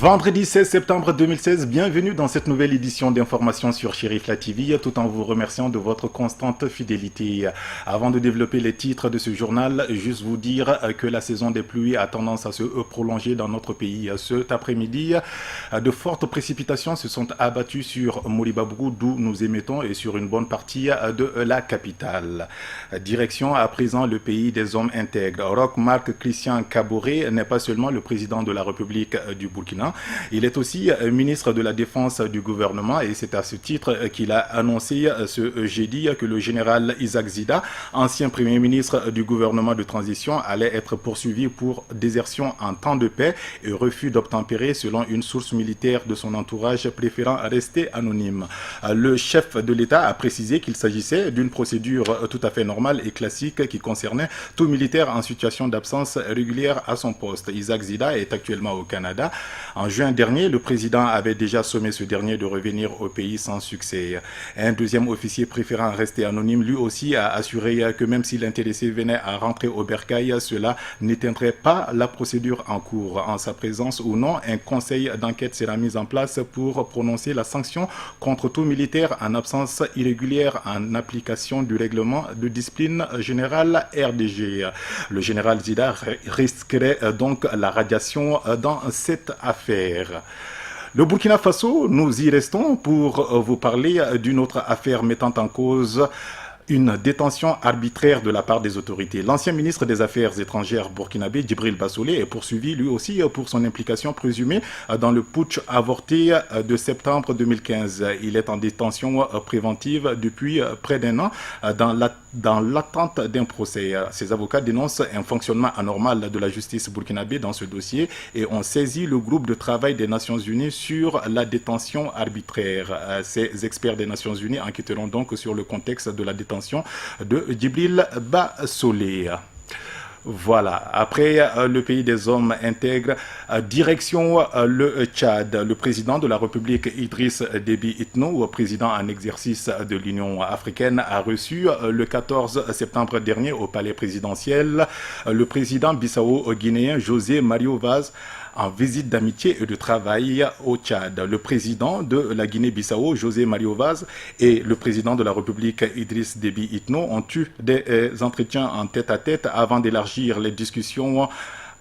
Vendredi 16 septembre 2016, bienvenue dans cette nouvelle édition d'information sur Chérif La TV, tout en vous remerciant de votre constante fidélité. Avant de développer les titres de ce journal, juste vous dire que la saison des pluies a tendance à se prolonger dans notre pays. Cet après-midi, de fortes précipitations se sont abattues sur Moribabougou, d'où nous émettons, et sur une bonne partie de la capitale. Direction à présent le pays des hommes intègres. Roch Marc Christian Kaboré n'est pas seulement le président de la République du Burkina, il est aussi ministre de la Défense du gouvernement et c'est à ce titre qu'il a annoncé ce jeudi que le général Isaac Zida, ancien premier ministre du gouvernement de transition, allait être poursuivi pour désertion en temps de paix et refus d'obtempérer selon une source militaire de son entourage préférant rester anonyme. Le chef de l'État a précisé qu'il s'agissait d'une procédure tout à fait normale et classique qui concernait tout militaire en situation d'absence régulière à son poste. Isaac Zida est actuellement au Canada. En juin dernier, le président avait déjà sommé ce dernier de revenir au pays sans succès. Un deuxième officier préférant rester anonyme, lui aussi a assuré que même si l'intéressé venait à rentrer au bercail, cela n'éteindrait pas la procédure en cours. En sa présence ou non, un conseil d'enquête sera mis en place pour prononcer la sanction contre tout militaire en absence irrégulière en application du règlement de discipline générale RDG. Le général Zida risquerait donc la radiation dans cette affaire. Le Burkina Faso, nous y restons pour vous parler d'une autre affaire mettant en cause une détention arbitraire de la part des autorités. L'ancien ministre des Affaires étrangères burkinabé, Djibril Bassolé, est poursuivi lui aussi pour son implication présumée dans le putsch avorté de septembre 2015. Il est en détention préventive depuis près d'un an dans l'attente d'un procès. Ses avocats dénoncent un fonctionnement anormal de la justice burkinabé dans ce dossier et ont saisi le groupe de travail des Nations Unies sur la détention arbitraire. Ces experts des Nations Unies enquêteront donc sur le contexte de la détention de Djibril Bassolé. Voilà, après le pays des hommes intègres, direction le Tchad. Le président de la République Idriss Déby Itno, président en exercice de l'Union africaine, a reçu le 14 septembre dernier au palais présidentiel le président bissau-guinéen José Mario Vaz en visite d'amitié et de travail au Tchad. Le président de la Guinée-Bissau, José Mario Vaz, et le président de la République, Idriss Déby Itno, ont eu des entretiens en tête-à-tête avant d'élargir les discussions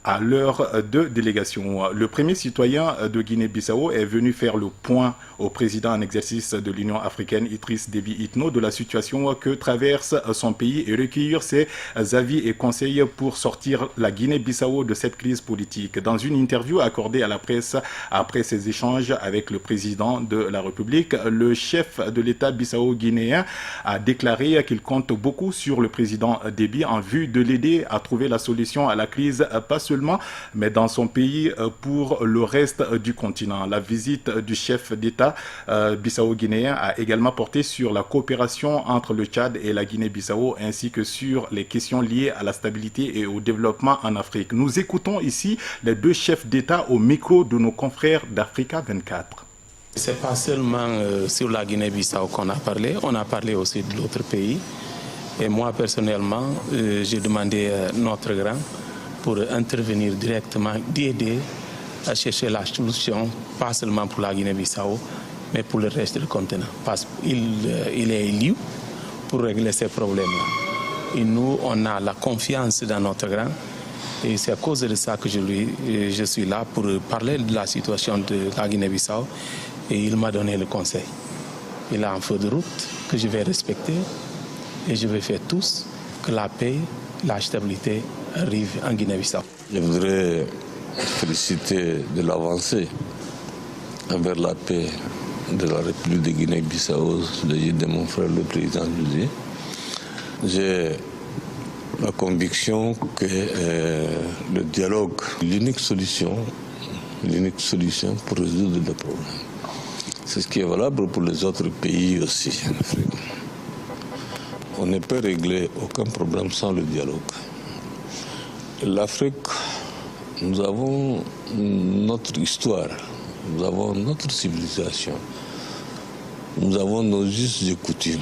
à l'heure de délégation. Le premier citoyen de Guinée-Bissau est venu faire le point au président en exercice de l'Union africaine, Idriss Déby Itno, de la situation que traverse son pays et recueillir ses avis et conseils pour sortir la Guinée-Bissau de cette crise politique. Dans une interview accordée à la presse après ses échanges avec le président de la République, le chef de l'État bissau-guinéen a déclaré qu'il compte beaucoup sur le président Déby en vue de l'aider à trouver la solution à la crise, pas seulement, mais dans son pays pour le reste du continent. La visite du chef d'État bissau-guinéen a également porté sur la coopération entre le Tchad et la Guinée-Bissau ainsi que sur les questions liées à la stabilité et au développement en Afrique. Nous écoutons ici les deux chefs d'État au micro de nos confrères d'Africa 24. Ce n'est pas seulement sur la Guinée-Bissau qu'on a parlé, on a parlé aussi de l'autre pays. Et moi personnellement, j'ai demandé à notre grand pour intervenir directement, d'aider à chercher la solution, pas seulement pour la Guinée-Bissau, mais pour le reste du continent. Parce qu'il est élu pour régler ces problèmes-là. Et nous, on a la confiance dans notre grand. Et c'est à cause de ça que je suis là pour parler de la situation de la Guinée-Bissau. Et il m'a donné le conseil. Il a un feu de route que je vais respecter. Et je vais faire tous que la paix, la stabilité arrive en Guinée-Bissau. Je voudrais féliciter de l'avancée envers la paix de la République de Guinée-Bissau, de mon frère le président José. J'ai la conviction que le dialogue est l'unique solution pour résoudre le problème. C'est ce qui est valable pour les autres pays aussi en Afrique. On ne peut régler aucun problème sans le dialogue. L'Afrique, nous avons notre histoire, nous avons notre civilisation, nous avons nos us et coutumes.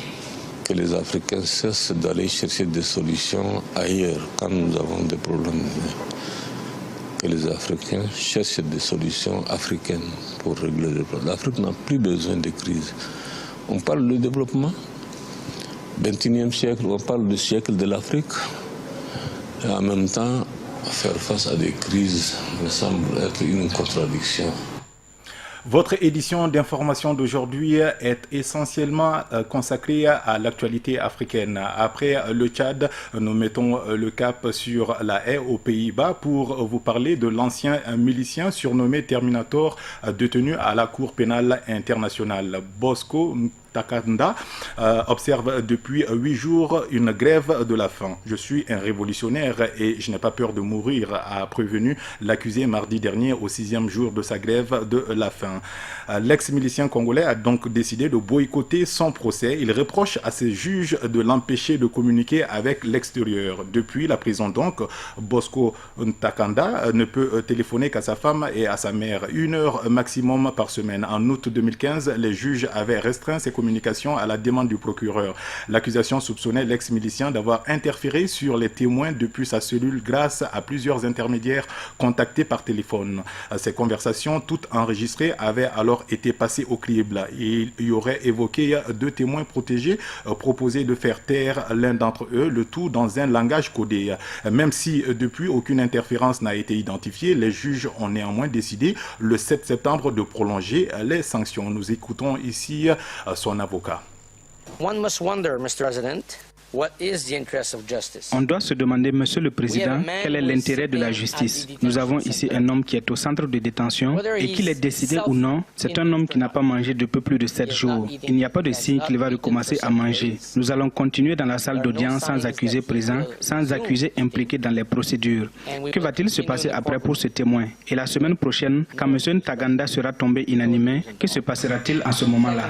Que les Africains cessent d'aller chercher des solutions ailleurs quand nous avons des problèmes. que les Africains cherchent des solutions africaines pour régler les problèmes. L'Afrique n'a plus besoin de crise. On parle de développement. 21e siècle, on parle du siècle de l'Afrique. Et en même temps, faire face à des crises me semble être une contradiction. Votre édition d'information d'aujourd'hui est essentiellement consacrée à l'actualité africaine. Après le Tchad, nous mettons le cap sur la haie aux Pays-Bas pour vous parler de l'ancien milicien surnommé Terminator, détenu à la Cour pénale internationale. Bosco Ntaganda observe depuis 8 jours une grève de la faim. Je suis un révolutionnaire et je n'ai pas peur de mourir, a prévenu l'accusé mardi dernier au 6e jour de sa grève de la faim. L'ex-milicien congolais a donc décidé de boycotter son procès. Il reproche à ses juges de l'empêcher de communiquer avec l'extérieur. Depuis la prison donc, Bosco Ntaganda ne peut téléphoner qu'à sa femme et à sa mère 1 heure maximum par semaine. En août 2015, les juges avaient restreint ses communication à la demande du procureur. L'accusation soupçonnait l'ex-milicien d'avoir interféré sur les témoins depuis sa cellule grâce à plusieurs intermédiaires contactés par téléphone. Ces conversations, toutes enregistrées, avaient alors été passées au crible. Il y aurait évoqué 2 témoins protégés, proposé de faire taire l'un d'entre eux, le tout dans un langage codé. Même si depuis aucune interférence n'a été identifiée, les juges ont néanmoins décidé le 7 septembre de prolonger les sanctions. Nous écoutons ici son avocat. One must wonder, Mr. President, what is the interest of justice? On doit se demander, Monsieur le Président, quel est l'intérêt de la justice. Nous avons ici un homme qui est au centre de détention et qu'il est décidé ou non, c'est un homme qui n'a pas mangé depuis plus de 7 jours. Il n'y a pas de signe qu'il va recommencer à manger. Nous allons continuer dans la salle d'audience sans accusé présent, sans accusé impliqué dans les procédures. Que va-t-il se passer après pour ce témoin? Et la semaine prochaine, quand M. Ntaganda sera tombé inanimé, que se passera-t-il en ce moment-là?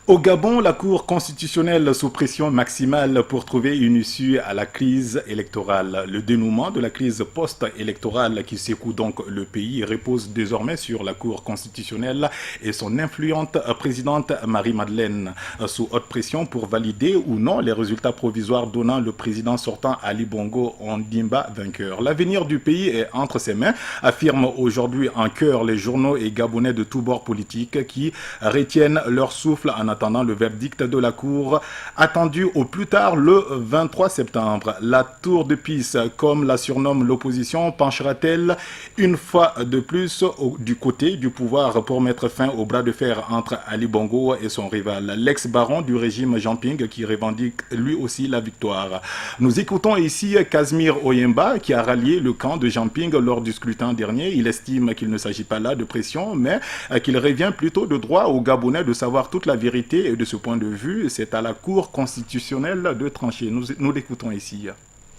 Au Gabon, la Cour constitutionnelle sous pression maximale pour trouver une issue à la crise électorale. Le dénouement de la crise post-électorale qui secoue donc le pays repose désormais sur la Cour constitutionnelle et son influente présidente Marie-Madeleine, sous haute pression pour valider ou non les résultats provisoires donnant le président sortant Ali Bongo Ondimba vainqueur. L'avenir du pays est entre ses mains, affirment aujourd'hui en chœur les journaux et gabonais de tous bords politiques qui retiennent leur souffle en attendant le verdict de la Cour, attendu au plus tard le 23 septembre. La tour de Pise, comme la surnomme l'opposition, penchera-t-elle une fois de plus du côté du pouvoir pour mettre fin au bras de fer entre Ali Bongo et son rival, l'ex-baron du régime Jean Ping, qui revendique lui aussi la victoire. Nous écoutons ici Casimir Oyemba, qui a rallié le camp de Jean Ping lors du scrutin dernier. Il estime qu'il ne s'agit pas là de pression, mais qu'il revient plutôt de droit aux Gabonais de savoir toute la vérité. Et de ce point de vue, c'est à la Cour constitutionnelle de trancher. Nous l'écoutons ici.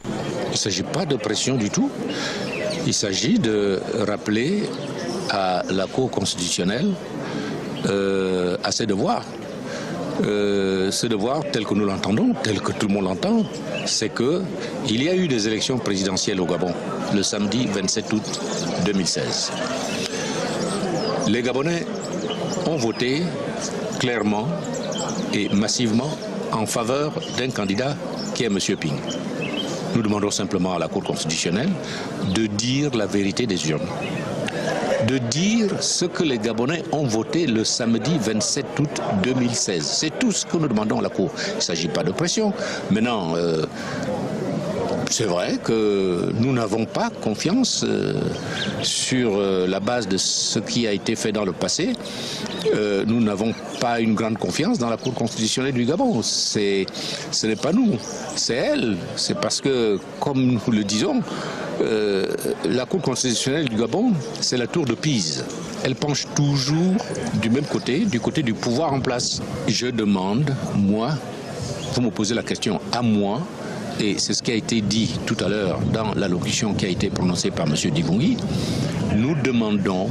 Il ne s'agit pas de pression du tout. Il s'agit de rappeler à la Cour constitutionnelle à ses devoirs. Ce devoir, tel que nous l'entendons, tel que tout le monde l'entend, c'est qu'il y a eu des élections présidentielles au Gabon le samedi 27 août 2016. Les Gabonais ont voté clairement et massivement en faveur d'un candidat qui est M. Ping. Nous demandons simplement à la Cour constitutionnelle de dire la vérité des urnes, de dire ce que les Gabonais ont voté le samedi 27 août 2016. C'est tout ce que nous demandons à la Cour. Il ne s'agit pas de pression. Maintenant, c'est vrai que nous n'avons pas confiance sur la base de ce qui a été fait dans le passé. Nous n'avons pas une grande confiance dans la Cour constitutionnelle du Gabon. Ce n'est pas nous, c'est elle. C'est parce que, comme nous le disons, la Cour constitutionnelle du Gabon, c'est la tour de Pise. Elle penche toujours du même côté, du côté du pouvoir en place. Je demande, moi, vous me posez la question à moi, et c'est ce qui a été dit tout à l'heure dans l'allocution qui a été prononcée par M. Divungui, nous demandons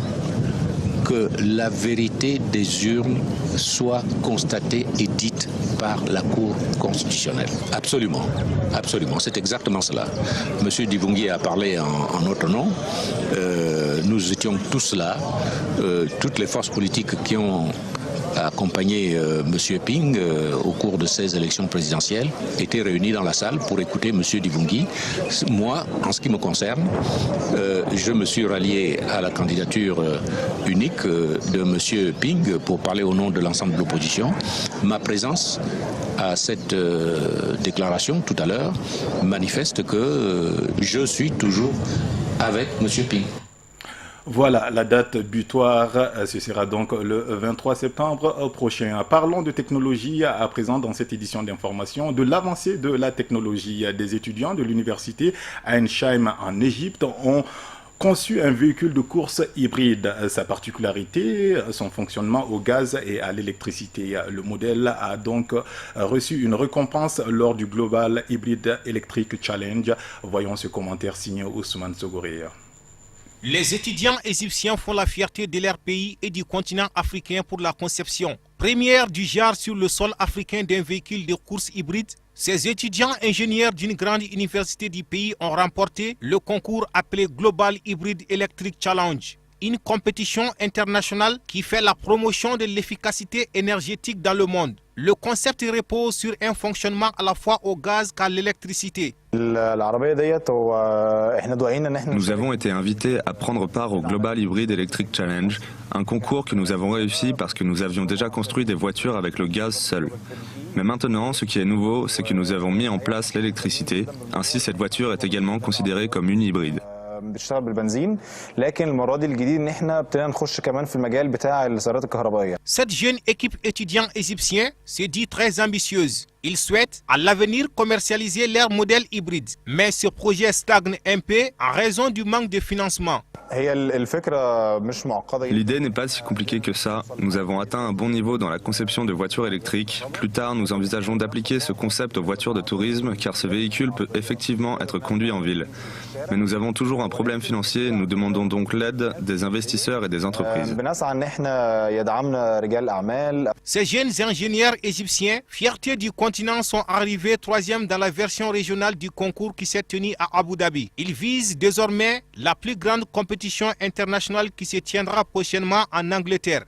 que la vérité des urnes soit constatée et dite par la Cour constitutionnelle. Absolument, absolument, c'est exactement cela. M. Divungui a parlé en notre nom. Nous étions tous là, toutes les forces politiques qui ont accompagné M. Ping au cours de ces élections présidentielles, étaient réunis dans la salle pour écouter M. Divungui. Moi, en ce qui me concerne, je me suis rallié à la candidature unique de M. Ping pour parler au nom de l'ensemble de l'opposition. Ma présence à cette déclaration tout à l'heure manifeste que je suis toujours avec M. Ping. Voilà, la date butoir, ce sera donc le 23 septembre prochain. Parlons de technologie à présent dans cette édition d'information, de l'avancée de la technologie. Des étudiants de l'université Ain Shaim en Égypte ont conçu un véhicule de course hybride. Sa particularité, son fonctionnement au gaz et à l'électricité. Le modèle a donc reçu une récompense lors du Global Hybrid Electric Challenge. Voyons ce commentaire signé Ousmane Sogoré. Les étudiants égyptiens font la fierté de leur pays et du continent africain pour la conception première du genre sur le sol africain d'un véhicule de course hybride. Ces étudiants ingénieurs d'une grande université du pays ont remporté le concours appelé Global Hybrid Electric Challenge, une compétition internationale qui fait la promotion de l'efficacité énergétique dans le monde. Le concept repose sur un fonctionnement à la fois au gaz qu'à l'électricité. Nous avons été invités à prendre part au Global Hybrid Electric Challenge, un concours que nous avons réussi parce que nous avions déjà construit des voitures avec le gaz seul. Mais maintenant, ce qui est nouveau, c'est que nous avons mis en place l'électricité. Ainsi, cette voiture est également considérée comme une hybride. Cette jeune équipe étudiante égyptienne se dit très ambitieuse. Ils souhaitent à l'avenir commercialiser leur modèle hybride. Mais ce projet stagne un peu en raison du manque de financement. L'idée n'est pas si compliquée que ça. Nous avons atteint un bon niveau dans la conception de voitures électriques. Plus tard, nous envisageons d'appliquer ce concept aux voitures de tourisme car ce véhicule peut effectivement être conduit en ville. Mais nous avons toujours un problème financier. Nous demandons donc l'aide des investisseurs et des entreprises. Ces jeunes ingénieurs égyptiens, fierté du continent, sont arrivés 3e dans la version régionale du concours qui s'est tenu à Abu Dhabi. Ils visent désormais la plus grande compétition internationale qui se tiendra prochainement en Angleterre.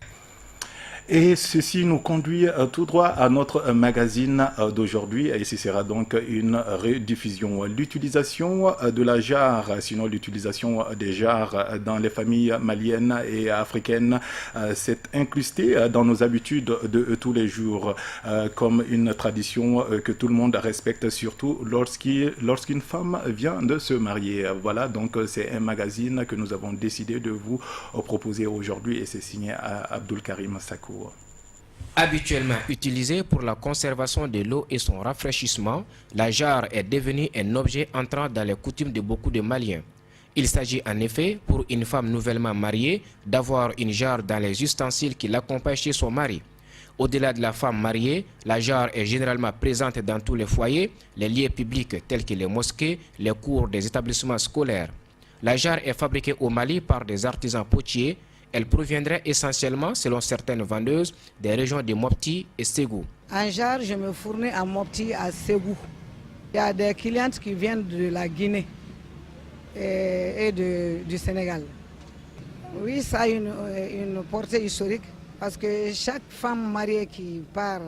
Et ceci nous conduit tout droit à notre magazine d'aujourd'hui, et ce sera donc une rediffusion. L'utilisation de la jarre, sinon l'utilisation des jarres dans les familles maliennes et africaines s'est incrustée dans nos habitudes de tous les jours, comme une tradition que tout le monde respecte, surtout lorsqu'une femme vient de se marier. Voilà, donc c'est un magazine que nous avons décidé de vous proposer aujourd'hui, et c'est signé Abdul Karim Sakou. Habituellement utilisée pour la conservation de l'eau et son rafraîchissement, la jarre est devenue un objet entrant dans les coutumes de beaucoup de Maliens. Il s'agit en effet pour une femme nouvellement mariée d'avoir une jarre dans les ustensiles qui l'accompagnent chez son mari. Au-delà de la femme mariée, la jarre est généralement présente dans tous les foyers, les lieux publics tels que les mosquées, les cours des établissements scolaires. La jarre est fabriquée au Mali par des artisans potiers. Elle proviendrait essentiellement, selon certaines vendeuses, des régions de Mopti et Ségou. En jarre, je me fournis à Mopti, à Ségou. Il y a des clientes qui viennent de la Guinée et du Sénégal. Oui, ça a une portée historique parce que chaque femme mariée qui part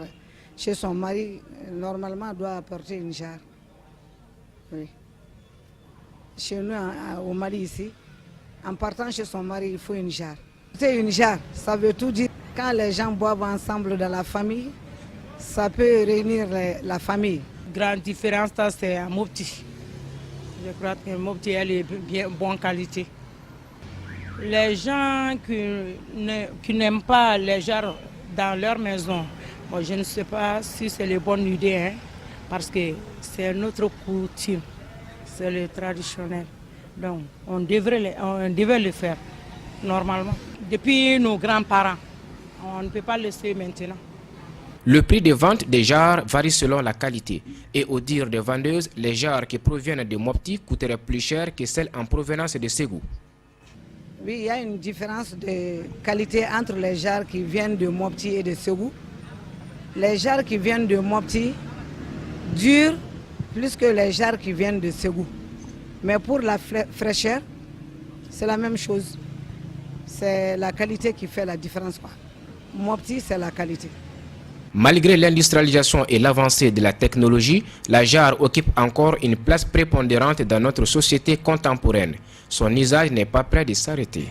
chez son mari, normalement, doit apporter une jarre. Oui. Chez nous, au Mali, ici, en partant chez son mari, il faut une jarre. C'est une jarre, ça veut tout dire. Quand les gens boivent ensemble dans la famille, ça peut réunir la famille. Grande différence, c'est à Mopti. Je crois que Mopti, elle est bien bonne qualité. Les gens qui n'aiment pas les jarres dans leur maison, bon, je ne sais pas si c'est une bonne idée, hein, parce que c'est notre coutume, c'est le traditionnel. Donc on devait le faire normalement. Depuis nos grands-parents, on ne peut pas le laisser maintenant. Le prix de vente des jarres varie selon la qualité. Et au dire des vendeuses, les jarres qui proviennent de Mopti coûteraient plus cher que celles en provenance de Ségou. Oui, il y a une différence de qualité entre les jarres qui viennent de Mopti et de Ségou. Les jarres qui viennent de Mopti durent plus que les jarres qui viennent de Ségou. Mais pour la fraîcheur, c'est la même chose. C'est la qualité qui fait la différence, quoi. Mopti, c'est la qualité. Malgré l'industrialisation et l'avancée de la technologie, la jarre occupe encore une place prépondérante dans notre société contemporaine. Son usage n'est pas prêt de s'arrêter.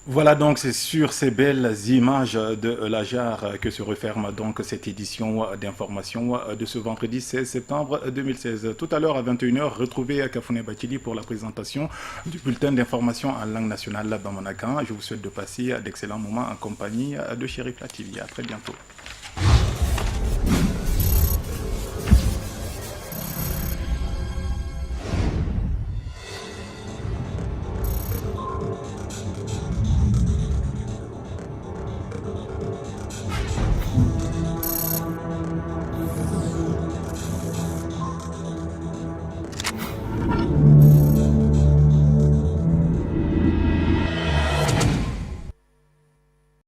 Voilà donc, c'est sur ces belles images de la jarre que se referme donc cette édition d'information de ce vendredi 16 septembre 2016. Tout à l'heure à 21h, retrouvez Kafouné Bakili pour la présentation du bulletin d'information en langue nationale Bamanakan. Je vous souhaite de passer d'excellents moments en compagnie de Chérifla TV. À très bientôt.